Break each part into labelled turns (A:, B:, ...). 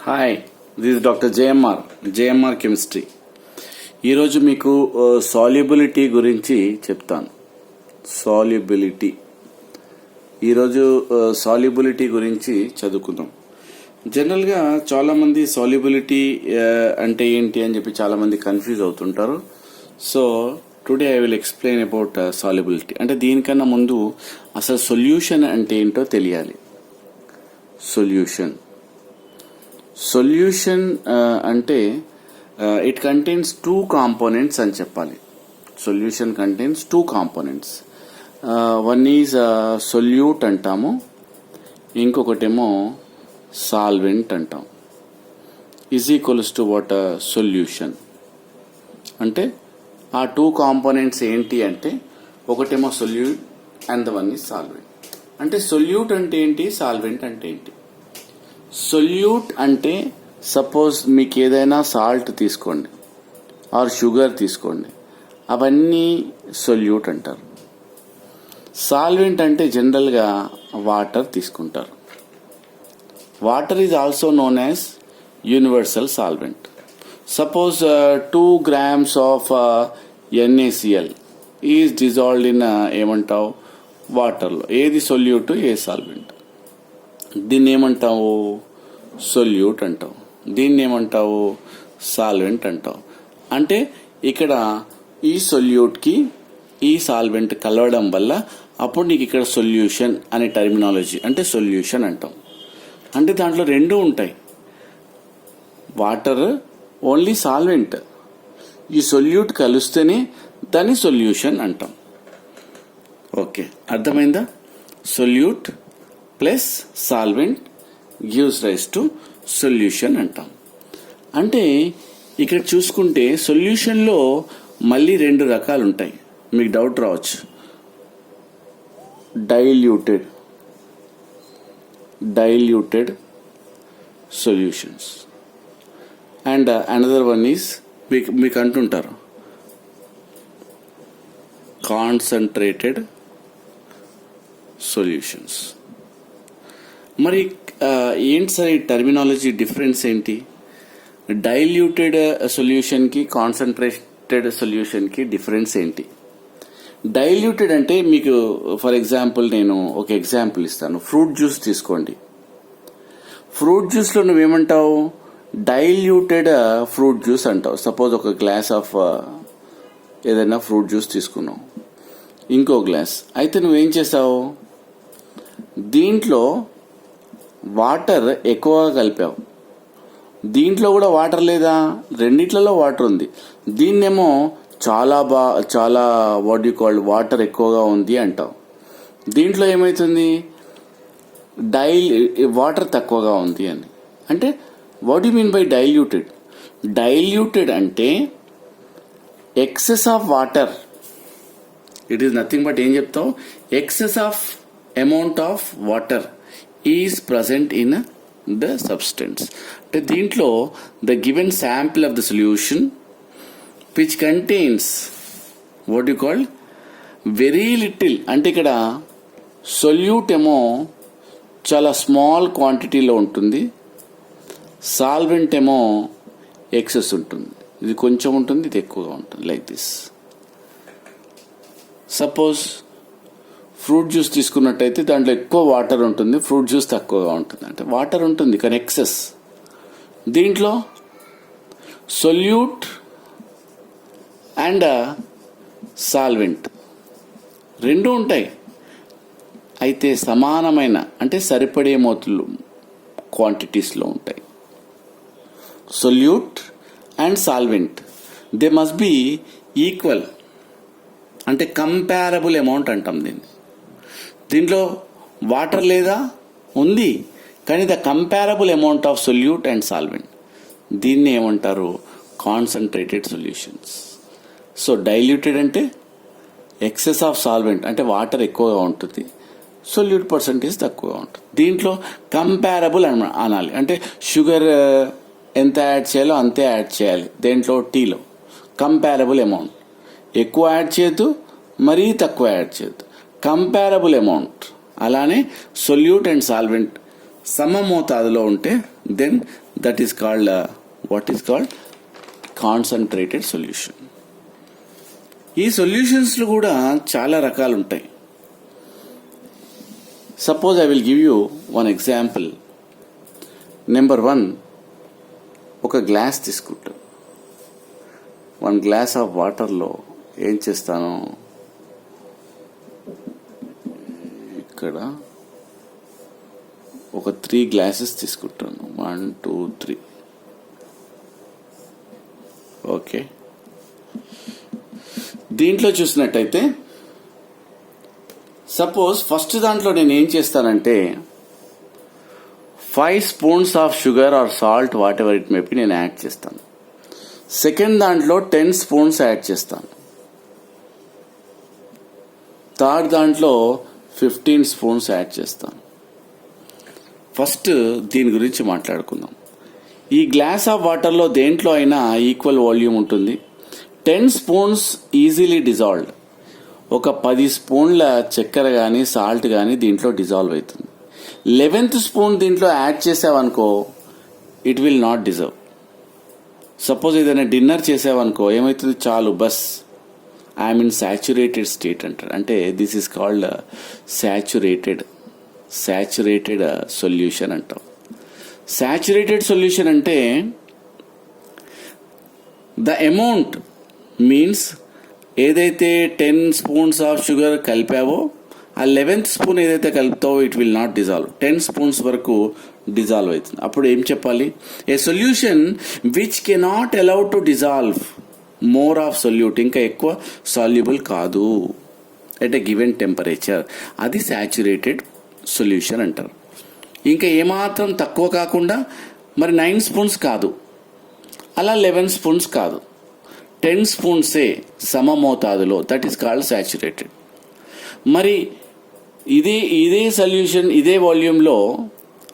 A: Hi, this doctor JMR chemistry. ఈరోజు మీకు solubility గురించి చెప్తాను. ఈరోజు సాల్యుబిలిటీ గురించి చదువుకుందాం. జనరల్గా చాలామంది సాల్యుబిలిటీ అంటే ఏంటి అని చెప్పి చాలామంది కన్ఫ్యూజ్ అవుతుంటారు. So today I will explain about solubility. అంటే దీనికన్నా ముందు అసలు సొల్యూషన్ అంటే ఏంటో తెలియాలి. సొల్యూషన్ అంటే ఇట్ కంటైన్స్ టూ కాంపోనెంట్స్ అని చెప్పాలి. Solution contains two components. One is solute అంటాము, ఇంకొకటేమో సాల్వెంట్ అంటాం. Is equals to what solution. అంటే ఆ టూ కాంపోనెంట్స్ ఏంటి అంటే ఒకటేమో solute and the one is solvent. అంటే సొల్యూట్ అంటే ఏంటి, సాల్వెంట్ అంటే ఏంటి? సొల్యూట్ అంటే సపోజ్ మీకు ఏదైనా సాల్ట్ తీసుకోండి ఆర్ షుగర్ తీసుకోండి, అవన్నీ సొల్యూట్ అంటారు. సాల్వెంట్ అంటే జనరల్గా వాటర్ తీసుకుంటారు. Water is also known as universal solvent. Suppose 2 grams of NaCl is dissolved in ఏమంటావు వాటర్లో. ఏది సొల్యూట్, ఏ సాల్వెంట్? దీన్ని ఏమంటావు, సొల్యూట్ అంటావు. దీన్ని ఏమంటావు, సాల్వెంట్ అంటావు. అంటే ఇక్కడ ఈ సొల్యూట్కి ఈ సాల్వెంట్ కలవడం వల్ల అప్పుడు నీకు ఇక్కడ సొల్యూషన్ అనే టర్మినాలజీ, అంటే సొల్యూషన్ అంటాం. అంటే దాంట్లో రెండు ఉంటాయి, వాటర్ ఓన్లీ సాల్వెంట్. ఈ సొల్యూట్ కలిస్తేనే దాన్ని సొల్యూషన్ అంటాం. ఓకే, అర్థమైందా? Solute plus solvent gives rise to solution అంటాం. అంటే ఇక్కడ చూసుకుంటే సొల్యూషన్లో మళ్ళీ 2 రకాలు ఉంటాయి. మీకు డౌట్ రావచ్చు, diluted solutions and another one is మీకు అంటుంటారు కాన్సన్ట్రేటెడ్ సొల్యూషన్స్. మరి ఏంటి సార్ ఈ టర్మినాలజీ డిఫరెన్స్ ఏంటి? డైల్యూటెడ్ సొల్యూషన్కి కాన్సన్ట్రేటెడ్ సొల్యూషన్కి డిఫరెన్స్ ఏంటి? డైల్యూటెడ్ అంటే మీకు ఫర్ ఎగ్జాంపుల్ నేను ఒక ఎగ్జాంపుల్ ఇస్తాను. ఫ్రూట్ జ్యూస్ తీసుకోండి. ఫ్రూట్ జ్యూస్లో నువ్వేమంటావు, డైల్యూటెడ్ ఫ్రూట్ జ్యూస్ అంటావు. సపోజ్ ఒక గ్లాస్ ఆఫ్ ఏదైనా ఫ్రూట్ జ్యూస్ తీసుకున్నావు, ఇంకో గ్లాస్. అయితే నువ్వేం చేసావు, దీంట్లో వాటర్ ఎక్కువగా కలిపావు, దీంట్లో కూడా వాటర్ లేదా, రెండిట్లలో వాటర్ ఉంది. దీన్నేమో చాలా వాట్ యు కాల్డ్ వాటర్ ఎక్కువగా ఉంది అంటావు. దీంట్లో ఏమవుతుంది, వాటర్ తక్కువగా ఉంది అని. అంటే what you mean by diluted? Diluted అంటే excess of water. It is nothing but ఏం చెప్తావు, excess of amount of water is present in the substance. అంటే దీంట్లో the given sample of the solution which contains what you call very little. అంటే ఇక్కడ solute ఏమో చాలా small క్వాంటిటీలో ఉంటుంది, సాల్వెంట్ ఏమో ఎక్సెస్ ఉంటుంది. ఇది కొంచెం ఉంటుంది, ఇది ఎక్కువగా ఉంటుంది. Like this. Suppose fruit juice తీసుకున్నట్టయితే దాంట్లో ఎక్కువ వాటర్ ఉంటుంది, ఫ్రూట్ జ్యూస్ తక్కువగా ఉంటుంది. అంటే వాటర్ ఉంటుంది కానీ ఎక్సెస్. దీంట్లో సొల్యూట్ అండ్ సాల్వెంట్ రెండు ఉంటాయి, అయితే సమానమైన అంటే సరిపడే మోతాదులో క్వాంటిటీస్లో ఉంటాయి. Solute and solvent they must be equal, అంటే కంపారబుల్ అమౌంట్ అంటాం దీన్ని. దీంట్లో వాటర్ లేదా, ఉంది, కానీ the comparable amount of solute and solvent, దీన్ని ఏమంటారు, కాన్సన్ట్రేటెడ్ సొల్యూషన్స్. సో డైల్యూటెడ్ అంటే ఎక్సెస్ ఆఫ్ సాల్వెంట్, అంటే వాటర్ ఎక్కువగా ఉంటుంది, సొల్యూట్ పర్సంటేజ్ తక్కువగా ఉంటుంది. దీంట్లో కంపారబుల్ అనాలి, అంటే షుగర్ ఎంత యాడ్ చేయాలో అంతే యాడ్ చేయాలి. దేంట్లో, టీలో కంపారబుల్ అమౌంట్, ఎక్కువ యాడ్ చేయొద్దు, మరీ తక్కువ యాడ్ చేయొద్దు, కంపారబుల్ అమౌంట్. అలానే సొల్యూట్ అండ్ సాల్వెంట్ సమమోతాదులో ఉంటే then that is called what is called concentrated solution. ఈ సొల్యూషన్స్లో కూడా చాలా రకాలు ఉంటాయి. Suppose I will give you one example. Number 1, ఒక గ్లాస్ తీసుకుంటాను. 1 గ్లాస్ ఆఫ్ వాటర్లో ఏం చేస్తాను, ఇక్కడ ఒక 3 గ్లాసెస్ తీసుకుంటాను. 1 2 3. ఓకే, దీంట్లో చూసినట్టయితే సపోజ్ ఫస్ట్ దాంట్లో నేను ఏం చేస్తానంటే 5 spoons of sugar or salt whatever it may be నేను యాడ్ చేస్తాను. సెకండ్ దాంట్లో 10 స్పూన్స్ యాడ్ చేస్తాను. థర్డ్ దాంట్లో 15 స్పూన్స్ యాడ్ చేస్తాను. ఫస్ట్ దీని గురించి మాట్లాడుకుందాం. ఈ గ్లాస్ ఆఫ్ వాటర్లో దేంట్లో అయినా ఈక్వల్ వాల్యూమ్ ఉంటుంది. 10 స్పూన్స్ ఈజీలీ డిజాల్వ్డ్. ఒక 10 స్పూన్ల చక్కెర కానీ సాల్ట్ కానీ దీంట్లో డిజాల్వ్ అవుతుంది. 11th స్పూన్ దీంట్లో యాడ్ చేసావనుకో it will not dissolve. Suppose ఏదైనా డిన్నర్ చేసావనుకో ఏమవుతుంది, చాలు బస్ ఐఎమ్ ఇన్ సాచురేటెడ్ స్టేట్ అంటారు. అంటే this is called saturated solution అంటాం. సాచురేటెడ్ సొల్యూషన్ అంటే ద అమౌంట్ మీన్స్ ఏదైతే 10 స్పూన్స్ ఆఫ్ షుగర్ కలిపావో ఆ 11th స్పూన్ ఏదైతే కలుపుతావో it will not dissolve. 10 spoons వరకు డిజాల్వ్ అవుతుంది. అప్పుడు ఏం చెప్పాలి, a solution which cannot allow to dissolve more of solute, ఇంకా ఎక్కువ సాల్యుబుల్ కాదు ఎట్ ఎ గివెన్ టెంపరేచర్, అది సాచురేటెడ్ సొల్యూషన్ అంటారు. ఇంకా ఏమాత్రం తక్కువ కాకుండా మరి 9 స్పూన్స్ కాదు, అలా 11 స్పూన్స్ కాదు, 10 స్పూన్సే సమమోతాదులో, దట్ ఈస్ కాల్డ్ సాచురేటెడ్. మరి ఇదే సొల్యూషన్ ఇదే వాల్యూమ్లో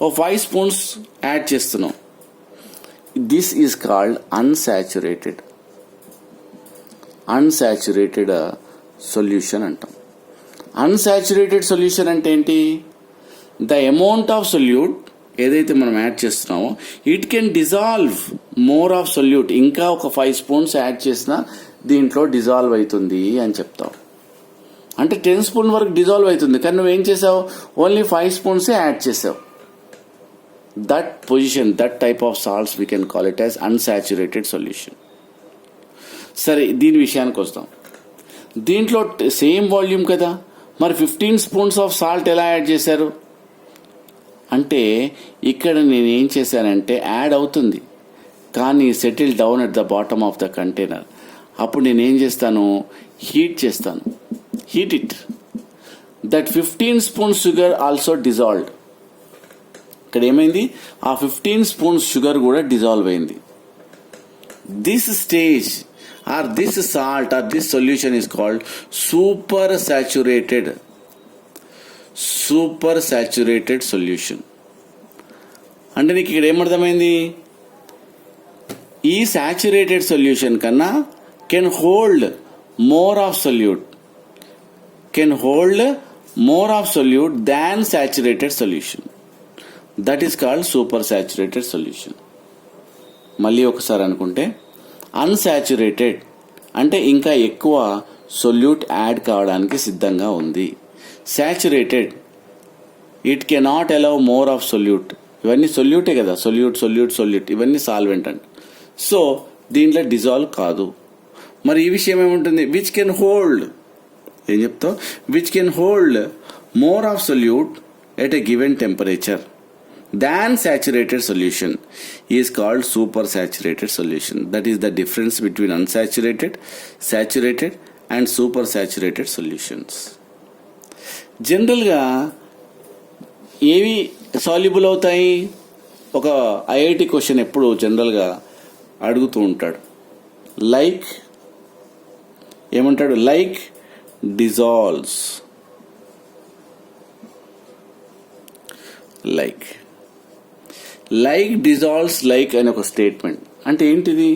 A: ఓ 5 స్పూన్స్ యాడ్ చేస్తున్నాం, this is called unsaturated solution అంటాం. అన్సాచురేటెడ్ సొల్యూషన్ అంటే ఏంటి, ద అమౌంట్ ఆఫ్ సొల్యూట్ ఏదైతే మనం యాడ్ చేస్తున్నామో it can dissolve more of solute, ఇంకా ఒక 5 స్పూన్స్ యాడ్ చేసినా దీంట్లో డిజాల్వ్ అవుతుంది అని చెప్తాం. అంటే 10 స్పూన్ వరకు డిజాల్వ్ అవుతుంది, కానీ నువ్వేం చేసావు, ఓన్లీ 5 స్పూన్సే యాడ్ చేసావు. That position, that type of salts we can call it as unsaturated solution. సరే, దీని విషయానికి వస్తాం. దీంట్లో సేమ్ వాల్యూమ్ కదా, మరి 15 స్పూన్స్ ఆఫ్ సాల్ట్ ఎలా యాడ్ చేశారు అంటే, ఇక్కడ నేను ఏం చేశానంటే యాడ్ అవుతుంది కానీ settle down at the bottom of the container. అప్పుడు నేను ఏం చేస్తాను, హీట్ చేస్తాను, heat it. That 15 spoons sugar also dissolved. ఇక్కడ ఏమైంది, ఆ 15 స్పూన్స్ షుగర్ కూడా డిజాల్వ్ అయింది. This stage or this salt or this solution is called super saturated solution. అంటే నీకు ఇక్కడ ఏమర్థమైంది, ఈ సాచురేటెడ్ సొల్యూషన్ కన్నా can hold more of solute than saturated solution. That is called super saturated solution. మళ్ళీ ఒకసారి అనుకుంటే, అన్సాచురేటెడ్ అంటే ఇంకా ఎక్కువ సొల్యూట్ యాడ్ కావడానికి సిద్ధంగా ఉంది. Saturated it cannot allow more of solute. ఇవన్నీ సొల్యూటే కదా, సొల్యూట్ ఇవన్నీ సాల్వెంట్ అంట. సో దీంట్లో డిజాల్వ్ కాదు. మరి ఈ విషయం ఏముంటుంది, విచ్ కెన్ హోల్డ్, ఏం చెప్తావు, which can hold more of solute at a given temperature than saturated solution is called super saturated solution. That is the difference between unsaturated, saturated and super saturated solutions. జనరల్గా ఏవి soluble అవుతాయి, ఒక IIT question ఎప్పుడు జనరల్గా అడుగుతూ ఉంటాడు, like ఏమంటాడు, like dissolves, like dissolves like అని ఒక స్టేట్మెంట్. అంటే ఏంటిది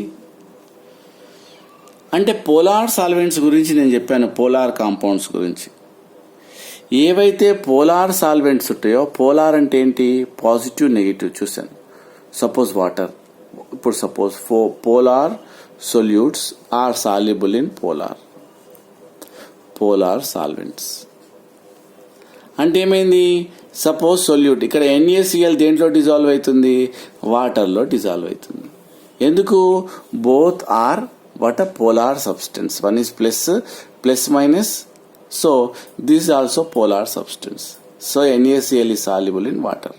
A: అంటే పోలార్ సాల్వెంట్స్ గురించి నేను చెప్పాను, పోలార్ కాంపౌండ్స్ గురించి. ఏవైతే పోలార్ సాల్వెంట్స్ ఉంటాయో, పోలార్ అంటే ఏంటి, పాజిటివ్ నెగిటివ్ చూసాను. సపోజ్ వాటర్, ఇప్పుడు suppose polar solutes are soluble in polar solvents అంటే ఏమైంది, సపోజ్ సొల్యూట్ ఇక్కడ NaCl దేంట్లో డిజాల్వ్ అవుతుంది, వాటర్లో డిజాల్వ్ అవుతుంది. ఎందుకు, both are what a polar substance, one is plus minus, so this is also polar substance, so NaCl is soluble in water.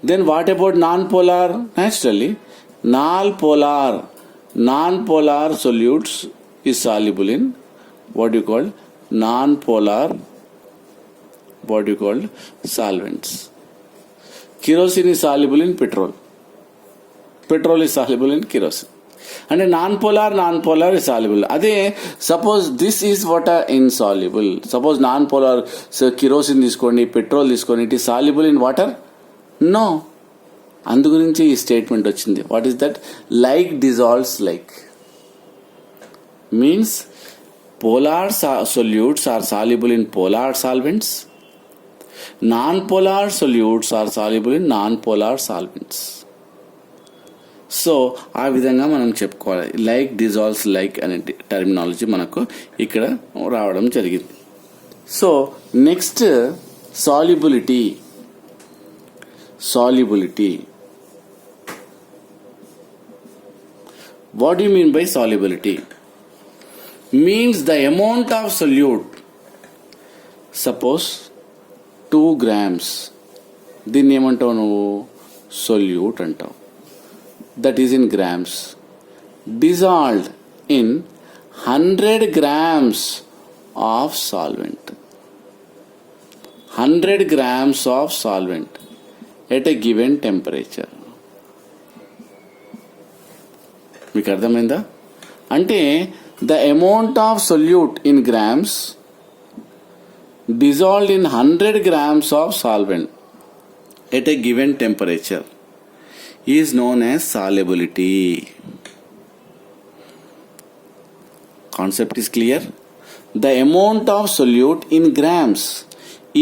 A: Then what about non-polar? Naturally non-polar solutes is soluble in what you call non-polar solvents. Kerosene is soluble in petrol is soluble in kerosene. అంటే non polar is soluble. అదే suppose this is what insoluble. Suppose non polar kerosene తీసుకోండి, petrol తీసుకోండి, it is soluble in water? No. అందు గురించి ఈ statement వచ్చింది. What is that? Like dissolves like means polar solutes are soluble in polar solvents, non polar solutes are soluble in non polar solvents. So ఆ విధంగా మనం చెప్పుకోవాలి. Like dissolves like అనే terminology మనకు ఇక్కడ రావడం జరిగింది. So next solubility. What do you mean by solubility? Means the amount of solute. Suppose 2 grams, దీన్ని ఏమంటావు నువ్వు? సొల్యూట్ అంటావు. that is in grams, dissolved in 100 grams of solvent. 100 grams of solvent at a given temperature. మీకు అర్థమైందా? అంటే the amount of solute in grams dissolved in 100 grams of solvent at a given temperature is known as solubility. Concept is clear? The amount of solute in grams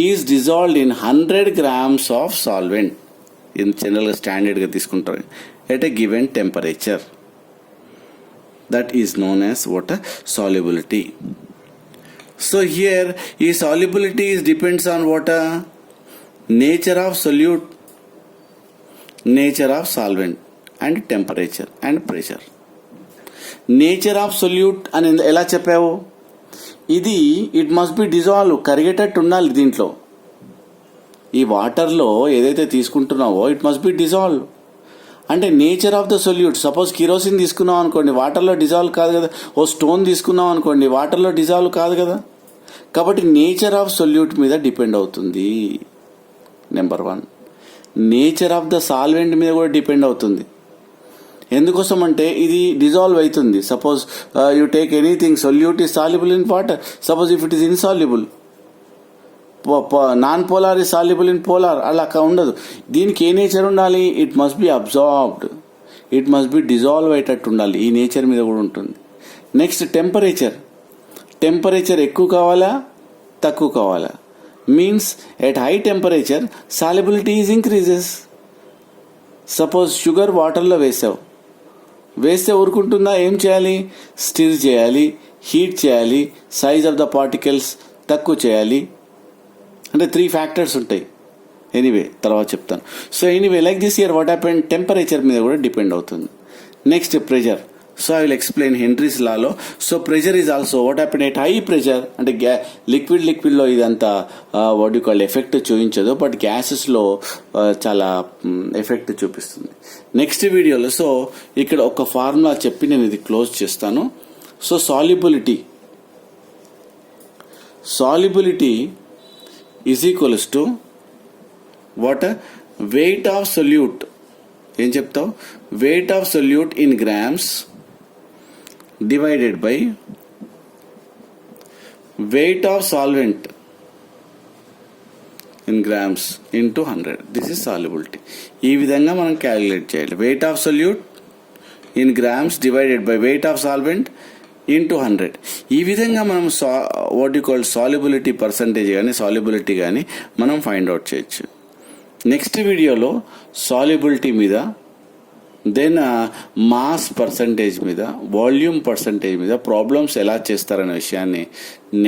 A: is dissolved in 100 grams of solvent. In general standard ga తీసుకుంటారు at a given temperature. That is known as what? Solubility. So here is solubility depends on what? Nature of solute, nature of solvent and temperature and pressure. Nature of solute అని ఎలా చెప్పావు? ఇది it must be dissolve, కరిగేటట్టు ఉండాలి. దీంట్లో ఈ వాటర్లో ఏదైతే తీసుకుంటున్నావో it must be dissolve. అంటే nature of the solute. Suppose kerosene తీసుకున్నాం అనుకోండి, వాటర్లో డిజాల్వ్ కాదు కదా. ఓ స్టోన్ తీసుకున్నాం అనుకోండి, వాటర్లో డిజాల్వ్ కాదు కదా. కాబట్టి నేచర్ ఆఫ్ సొల్యూట్ మీద డిపెండ్ అవుతుంది. Number 1. Nature of the solvent మీద కూడా డిపెండ్ అవుతుంది. ఎందుకోసం అంటే ఇది డిజాల్వ్ అవుతుంది. Suppose you take anything, solute is soluble in water. Suppose if it is insoluble, non polar is soluble in polar, అలా ఉండదు. దీనికి ఏ నేచర్ ఉండాలి? It must be absorbed, it must be dissolve అయ్యేటట్టు ఉండాలి. ఈ నేచర్ మీద కూడా ఉంటుంది. నెక్స్ట్ టెంపరేచర్ ఎక్కువ కావాలా తక్కువ కావాలా? Means at high temperature solubility is increases. Suppose sugar వాటర్లో వేస్తే ఊరుకుంటుందా? ఏం చేయాలి? స్టిర్ చేయాలి, హీట్ చేయాలి, సైజ్ ఆఫ్ ద పార్టికల్స్ తక్కువ చేయాలి. అంటే 3 factors ఉంటాయి. ఎనీవే తర్వాత చెప్తాను. So anyway like this year what happen, temperature మీద కూడా డిపెండ్ అవుతుంది. Next pressure. So I will explain Henry's లాలో. So pressure is also what happen at high pressure. అంటే లిక్విడ్లో ఇదంతా వాట్ యు కాల్ ఎఫెక్ట్ చూపించదు, బట్ గ్యాసెస్లో చాలా ఎఫెక్ట్ చూపిస్తుంది. నెక్స్ట్ వీడియోలో సో ఇక్కడ ఒక ఫార్ములా చెప్పి నేను ఇది క్లోజ్ చేస్తాను. So solubility is equals to what? Weight of solute. ఏం చెప్తావు? Weight of solute in grams divided by weight of solvent in grams into 100. This is solubility. ఈ విధంగా మనం క్యాలిక్యులేట్ చేయాలి. Weight of solute in grams divided by weight of solvent into 100. ఈ విధంగా మనం what you call solubility percentage కానీ solubility కానీ మనం ఫైండ్ అవుట్ చేయొచ్చు. నెక్స్ట్ వీడియోలో సాల్యుబిలిటీ మీద, దెన్ మాస్ పర్సంటేజ్ మీద, వాల్యూమ్ పర్సంటేజ్ మీద ప్రాబ్లమ్స్ ఎలా చేస్తారనే విషయాన్ని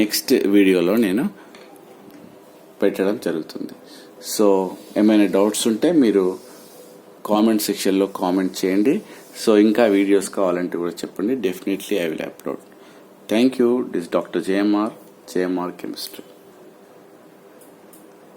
A: నెక్స్ట్ వీడియోలో నేను పెట్టడం జరుగుతుంది. సో ఏమైనా డౌట్స్ ఉంటే మీరు కామెంట్ సెక్షన్లో కామెంట్ చేయండి. సో ఇంకా వీడియోస్ కావాలంటే కూడా చెప్పండి. Definitely I will upload. Thank you. This doctor JMR chemistry.